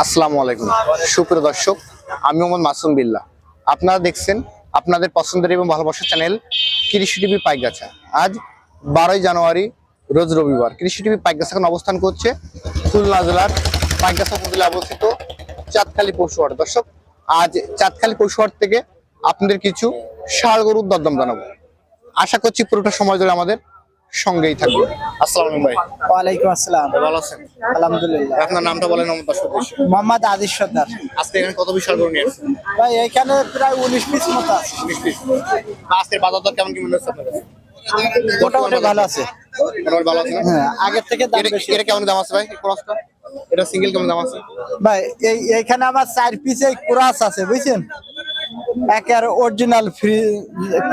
আসসালামু আলাইকুম সুপ্রিয় দর্শক, আমি মোহাম্মদ মাসুম বিল্লাহ। আপনারা দেখছেন আপনাদের পছন্দের এবং ভালোবাসার চ্যানেল কৃষি টিভি পাইকগাছা। আজ 12ই জানুয়ারি রোজ রবিবার। কৃষি টিভি পাইকগাছা এখন অবস্থান করছে খুলনা জেলার পাইকগাছা উপজেলায় অবস্থিত চাঁদখালী পশুহাট। দর্শক, আজ চাঁদখালী পশুহাট থেকে আপনাদের কিছু ষাঁড় গরুর দরদাম জানাবো। আশা করছি পুরোটা সময় ধরে আমাদের সঙ্গেই থাকবে। আসসালামু আলাইকুম ভাই। ওয়ালাইকুম আসসালাম। ভালো আছেন? আলহামদুলিল্লাহ। আপনার নামটা বলেন। মোহাম্মদ আদিস সর্দার। আজকে এখানে কত বিশাল গরু নিয়ে আসছেন? ভাই এখানে প্রায় 19 পিস মতো আছে। 19 পিস। আজকের বাজার দর কেমন কি মনে হচ্ছে আপনার কাছে? মোটামুটি ভালো আছে। মোটামুটি ভালো আছে না? হ্যাঁ, আগের থেকে দাম বেশি। এটা কেমন দাম আছে ভাই ক্রসটা? এটা সিঙ্গেল কেমন দাম আছে? ভাই এইখানে আমার 4 পিস এই ক্রাস আছে, বুঝছেন? একের অরিজিনাল ফ্রি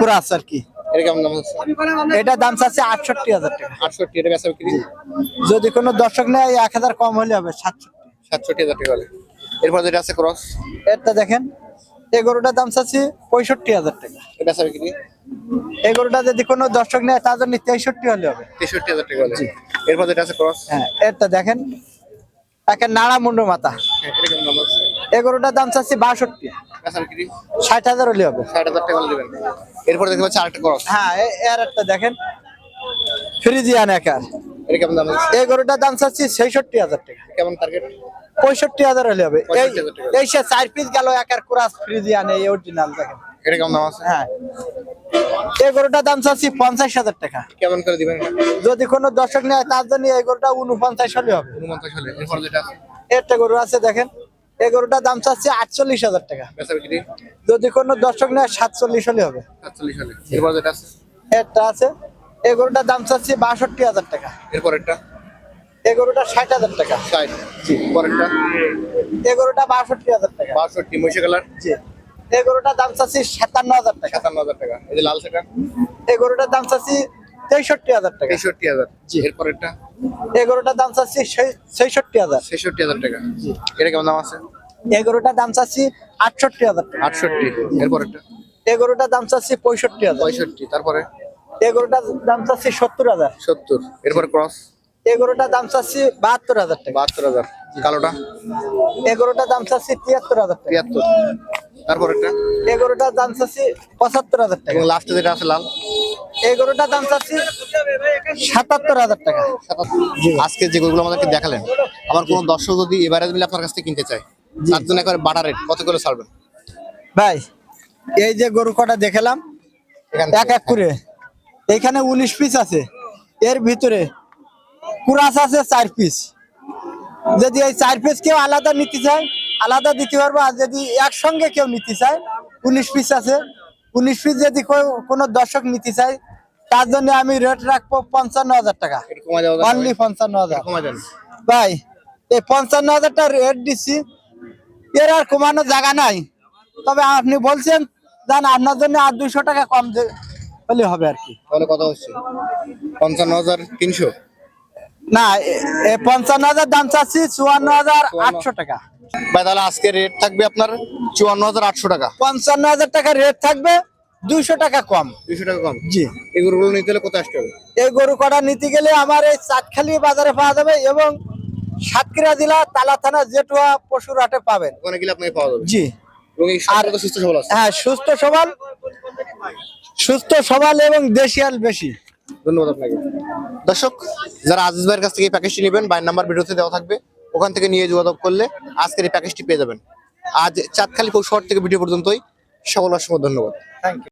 ক্রাস আর কি। এটা কেমন দাম আছে? এটা দাম চাচ্ছে 68,000 টাকা। 68। এটা বেচা বিক্রি যদি কোনো দর্শক নেয় 1000 কম হলে হবে 67। 67,000 টাকা হলে। এরপর যেটা আছে ক্রস, এটা দেখেন, এই গরুটার দাম চাচ্ছি 65,000 টাকা। এটা বেচা বিক্রি এই গরুটা যদি কোনো দর্শক নেয় তার জন্য 63 হলে হবে। 63,000 টাকা হলে। এরপর যেটা আছে ক্রস, হ্যাঁ, এটা দেখেন, একে নাড়া মুন্ডো মাথা। এটা কেমন দাম আছে? এই গরুটার দাম চাচ্ছি 62। বেচা বিক্রি 60,000 হলে হবে। 60,000 টাকা হলে দিবেন। এরপর দেখতে পাচ্ছি আরেকটা ক্রস। হ্যাঁ, এর একটা দেখেন, ফ্রিজিয়ান একার। এটা কেমন দাম আছে? এই গরুটার দাম চাচ্ছি 66,000 টাকা। কেমন টার্গেট? 65,000 হলে হবে। 65,000 টাকা। এই সে 4 পিস গেল একার ক্রাস ফ্রিজিয়ান, এই অরিজিনাল দেখেন। এটা কেমন দাম আছে? হ্যাঁ, এই গরুটার দাম চাচ্ছি 50,000 টাকা। কেমন করে দিবেন এটা? যদি কোনো দর্শক নেয় তার জন্য এই গরুটা 49 হলে হবে। 49 হলে। এরপর যেটা আছে, একটা গরু আছে দেখেন, এই গরুটার দাম চাচ্ছি 48,000 টাকা। বেচা বিক্রি যদি কোনো দর্শক নেয় 47 হলে হবে। 47 হলে। এরপর যেটা আছে, একটা আছে, এই গরুটার দাম চাচ্ছি 62,000 টাকা। এরপর একটা এই গরুটা 60,000 টাকা। 60। জি। পরেরটা এই গরুটা 62,000 টাকা। 62 মহিষা কালার, জি। এই গরুটার দাম চাচ্ছি 57,000 টাকা। 57,000 টাকা। এই যে লাল সেটা এই গরুটার দাম চাচ্ছি 63,000 টাকা। 63,000। জি। এরপরেরটা এই গরুটার দাম চাচ্ছি 66,000। 66,000 টাকা। এটা কেমন দাম আছে? এই গরুটার দাম চাচ্ছি 68,000 টাকা। 68। এরপরেরটা এই গরুটার দাম চাচ্ছি 65,000। 65। তারপরে এই গরুটার দাম চাচ্ছি 70,000। 70। এরপর ক্রস এই গরুটার দাম চাচ্ছি 72,000 টাকা। 72,000। কালোটা এই গরুটার দাম চাচ্ছি 73,000 টাকা। 73। তারপরেরটা এই গরুটার দাম চাচ্ছি 75,000 টাকা। এবং লাস্টে যেটা আছে লাল, এই গরুটার দাম চাচ্ছি 77,000 টাকা। আজকে যে গরুগুলো আমাদেরকে দেখালেন, আমার কোনো দর্শক যদি এবারে মিলে আপনার কাছ থেকে কিনতে চায়, তার জন্য একবার বাটা রেট কত করে ছাড়বেন? ভাই, এই যে গরু কটা দেখালাম এখান এক এক করে, এইখানে 19 পিস আছে। এর ভিতরে কুরাস আছে 4 পিস। যদি এই 4 পিস কেউ আলাদা নিতে চায় আলাদা দিতে পারবো, আর যদি একসঙ্গে কেউ নিতে চায় 19 পিস আছে। 19 পিস যদি কোনো দর্শক নিতে চায় তার জন্য আমি রেট রাখবো 55,000 টাকা। একটু কমায় দেওয়া যাবে? অনলি 55,000। কমায় দেন ভাই, এই 55,000 টা রেট দিচ্ছি, এর আর কমানোর জায়গা নাই। তবে আপনি বলছেন জান, আপনার জন্য আর 200 টাকা কম হলে হবে আর কি। তাহলে কত হচ্ছে? 55,300। না, 55,000 দাম চাচ্ছি 54,800 টাকা। ভাই তাহলে আজকে রেট থাকবে আপনার 54,800 টাকা। 55,000 টাকা রেট থাকবে, 200 টাকা কম। 200 টাকা কম। জি। এই গরুগুলো নিতে হলে কোথায় আসতে হবে? এই গরু কটা নিতে গেলে আমার এই চাঁদখালী বাজারে পাওয়া যাবে এবং সাতক্ষীরা জেলা তালা থানা জেটুয়া পশুর হাটে পাবেন। ওখানে গেলে আপনাকে পাওয়া যাবে। জি। এবং এই সাথে তো সুস্থ সবল আছে। হ্যাঁ, সুস্থ সবল এবং দেশিয়াল বেশি। ধন্যবাদ আপনাকে। দর্শক, যারা আজিজ ভাইয়ের কাছ থেকে এই প্যাকেজটি নেবেন, ভাইয়ের নাম্বার ভিডিওতে দেওয়া থাকবে, ওখান থেকে নিয়ে যোগাযোগ করলে আজকের এই প্যাকেজটি পেয়ে যাবেন। আজ চাঁদখালী পৌরসভা থেকে ভিডিও পর্যন্তই। সকল অসংখ্য ধন্যবাদ। Thank you.